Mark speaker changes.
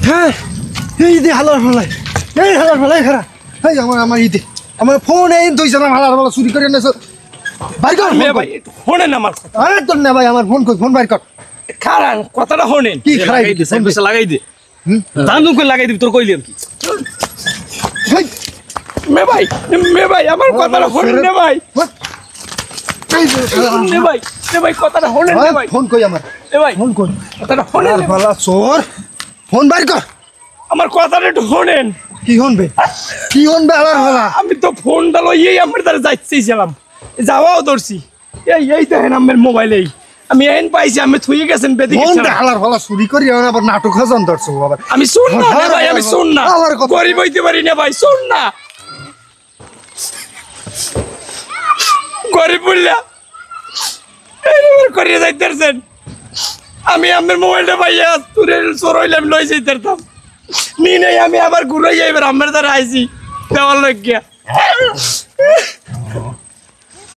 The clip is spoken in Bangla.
Speaker 1: হ্যাঁ এই দে হালার ফলাই খারা এই আমার ইতে আমার ফোন এই দুইজন হালার ফলা চুরি করে এনেছ বাইর কর
Speaker 2: ভাই শোনেন আমার
Speaker 1: আরে তোর না ভাই আমার ফোন কই ফোন বাইর কর
Speaker 2: খারান কথাটা শোনেন
Speaker 1: কি খারাই
Speaker 2: লাগাই দে লাগাই দে দান্দুম করে লাগাই দিবি তোর কইলাম কি মে ভাই আমার কথাটা শোনেন না ভাই ভাই কথাটা শোনেন না ভাই
Speaker 1: ফোন কই আমার
Speaker 2: ভাই
Speaker 1: ফোন কই
Speaker 2: কথাটা শোনেন না
Speaker 1: ফলা চোর ফোন বাইর কর
Speaker 2: আমার কথাটা একটু শোনেন
Speaker 1: কি হনবে হালার ফলা
Speaker 2: আমি তো ফোনটা লইয়েই আমার দ্বারা যাচ্ছিলাম যাওয়াও ধরছি এই দেখেন আমার মোবাইলেই আমি এন পাইছি আমি থুয়ে গেছেন বেদিকে
Speaker 1: ফোনটা হালার ফলা চুরি করি আবার নাটক হাজান ধরছো আবার
Speaker 2: আমি শুন না ভাই আমি শুন না করি বইতে পারি না ভাই শুন না গরিব বললা এইবার করিয়ে যাইতেছেন আমি আমার মোবাইলটা পাইয়া তুরে সরইলাম লই যাইতাম নি নাই আমি আবার ঘুরে যাইবার আমার দ্বারা আইছি দেওয়ার লাগিয়া